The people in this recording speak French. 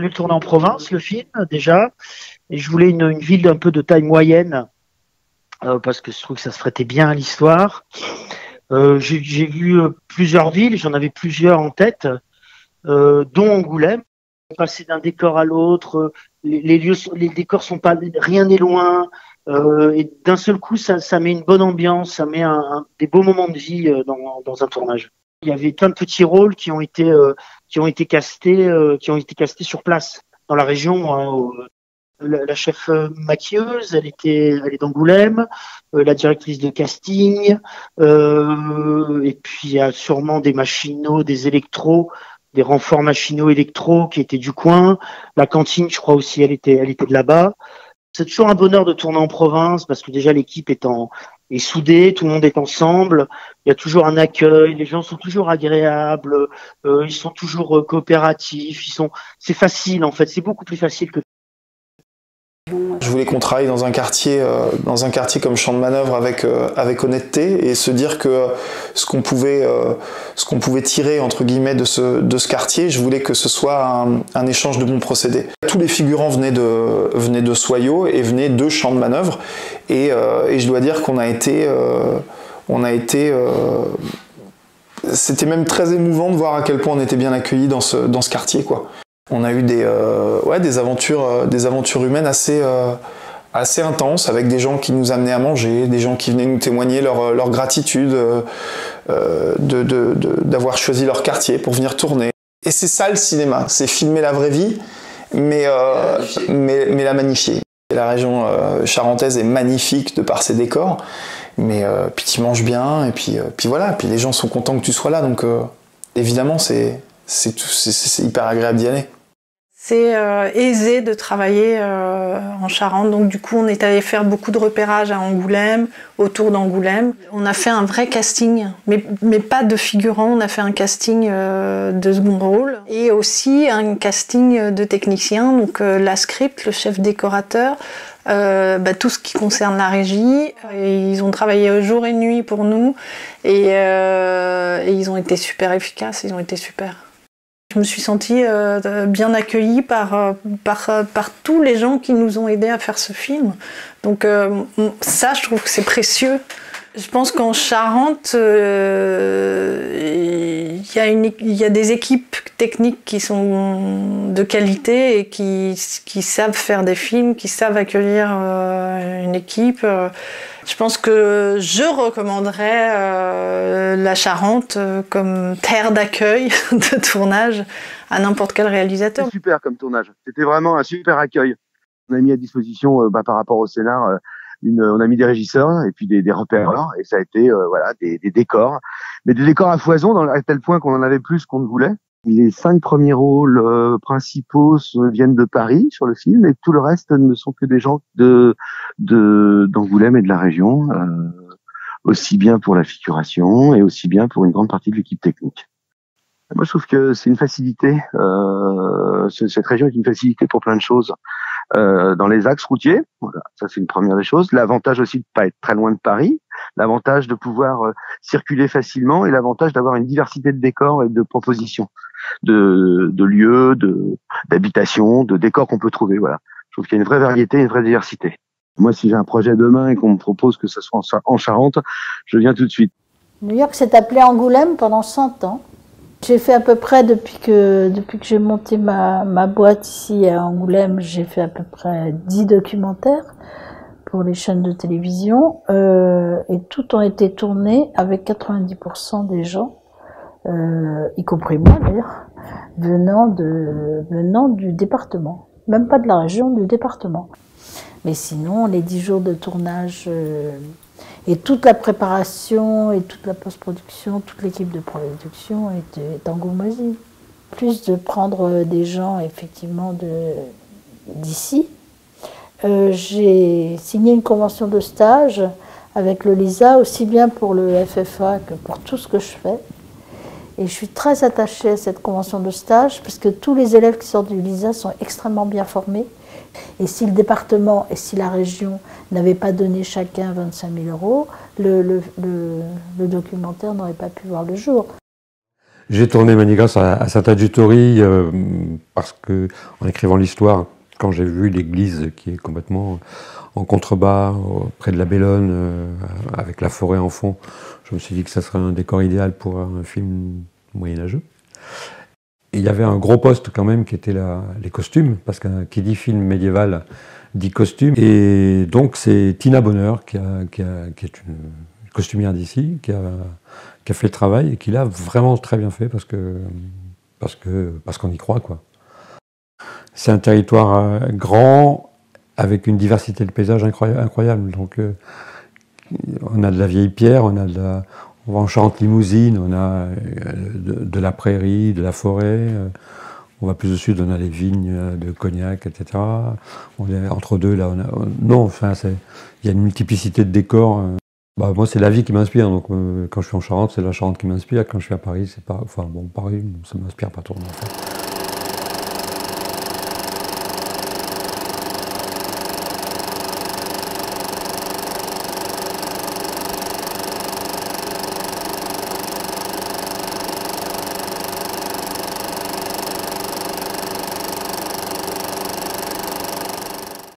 voulu le tourner en province, le film, déjà. Et je voulais une ville un peu de taille moyenne, parce que je trouve que ça se prêtait bien à l'histoire. J'ai vu plusieurs villes, j'en avais plusieurs en tête, dont Angoulême. Passer d'un décor à l'autre, les décors sont pas, rien n'est loin, et d'un seul coup, ça met une bonne ambiance, ça met des beaux moments de vie dans un tournage. Il y avait plein de petits rôles qui ont été castés sur place dans la région. Hein. La chef maquilleuse, elle est d'Angoulême, la directrice de casting, et puis il y a sûrement des machinaux, des électros, des renforts machinaux électro qui étaient du coin. La cantine, je crois aussi, elle était de là-bas. C'est toujours un bonheur de tourner en province parce que déjà l'équipe est soudée, tout le monde est ensemble. Il y a toujours un accueil, les gens sont toujours agréables, ils sont toujours coopératifs. C'est facile en fait, c'est beaucoup plus facile que. Je voulais qu'on travaille dans un quartier comme Champ de Manœuvre avec honnêteté et se dire que ce qu'on pouvait tirer entre guillemets de ce quartier, je voulais que ce soit un échange de bons procédés. Tous les figurants venaient de Soyaux et venaient de Champ de Manœuvre et je dois dire qu'on a été c'était même très émouvant de voir à quel point on était bien accueillis dans ce quartier, quoi. On a eu des aventures humaines assez intenses avec des gens qui nous amenaient à manger, des gens qui venaient nous témoigner leur gratitude d'avoir choisi leur quartier pour venir tourner. Et c'est ça le cinéma, c'est filmer la vraie vie, mais la magnifier. Et la région charentaise est magnifique de par ses décors, mais puis tu manges bien et puis voilà, puis les gens sont contents que tu sois là, donc évidemment c'est hyper agréable d'y aller. C'est aisé de travailler en Charente, donc du coup on est allé faire beaucoup de repérage à Angoulême, autour d'Angoulême. On a fait un vrai casting, mais pas de figurants, on a fait un casting de second rôle et aussi un casting de techniciens, donc la script, le chef décorateur, tout ce qui concerne la régie. Et ils ont travaillé jour et nuit pour nous et ils ont été super efficaces, ils ont été super. Je me suis sentie bien accueillie par tous les gens qui nous ont aidés à faire ce film. Donc ça, je trouve que c'est précieux. Je pense qu'en Charente, il y a des équipes techniques qui sont de qualité et qui savent faire des films, qui savent accueillir une équipe. Je pense que je recommanderais la Charente comme terre d'accueil de tournage à n'importe quel réalisateur. C'était super comme tournage. C'était vraiment un super accueil. On a mis à disposition, par rapport au scénar, on a mis des régisseurs et puis des repéreurs et ça a été des décors, mais des décors à foison à tel point qu'on en avait plus qu'on ne voulait. Les 5 premiers rôles principaux viennent de Paris sur le film et tout le reste ne sont que des gens d'Angoulême et de la région, aussi bien pour la figuration et aussi bien pour une grande partie de l'équipe technique. Moi, je trouve que c'est une facilité. Cette région est une facilité pour plein de choses. Dans les axes routiers, voilà, ça c'est une première des choses. L'avantage aussi de pas être très loin de Paris, l'avantage de pouvoir circuler facilement et l'avantage d'avoir une diversité de décors et de propositions, de lieux, d'habitations, de décors qu'on peut trouver. Voilà, je trouve qu'il y a une vraie variété, une vraie diversité. Moi, si j'ai un projet demain et qu'on me propose que ça soit en Charente, je viens tout de suite. New York s'est appelé Angoulême pendant 100 ans. J'ai fait à peu près, depuis que j'ai monté ma boîte ici à Angoulême, j'ai fait à peu près 10 documentaires pour les chaînes de télévision, et tout ont été tournés avec 90% des gens, y compris moi d'ailleurs, venant du département. Même pas de la région, du département. Mais sinon, les 10 jours de tournage, et toute la préparation et toute la post-production, toute l'équipe de production est engoumoisie. Plus de prendre des gens effectivement d'ici. J'ai signé une convention de stage avec le LISA, aussi bien pour le FFA que pour tout ce que je fais. Et je suis très attachée à cette convention de stage parce que tous les élèves qui sortent du LISA sont extrêmement bien formés. Et si le département et si la région n'avaient pas donné chacun 25 000 €, le documentaire n'aurait pas pu voir le jour. J'ai tourné Manigas à Saint-Adjutori parce que, en écrivant l'histoire, quand j'ai vu l'église qui est complètement en contrebas, près de la Bellone, avec la forêt en fond, je me suis dit que ça serait un décor idéal pour un film moyenâgeux. Et il y avait un gros poste quand même qui était les costumes, parce que qui dit film médiéval dit costume. Et donc c'est Tina Bonheur qui est une costumière d'ici, qui a fait le travail et qui l'a vraiment très bien fait parce qu'on y croit, quoi. C'est un territoire grand avec une diversité de paysages incroyable. Donc on a de la vieille pierre, on va en Charente-Limousine, on a de la prairie, de la forêt. On va plus au sud, on a les vignes de Cognac, etc. On est entre deux là. Non, enfin, il y a une multiplicité de décors. Bah, moi, c'est la vie qui m'inspire. Donc, quand je suis en Charente, c'est la Charente qui m'inspire. Quand je suis à Paris, c'est pas. Enfin, bon, Paris, ça m'inspire pas trop. En fait.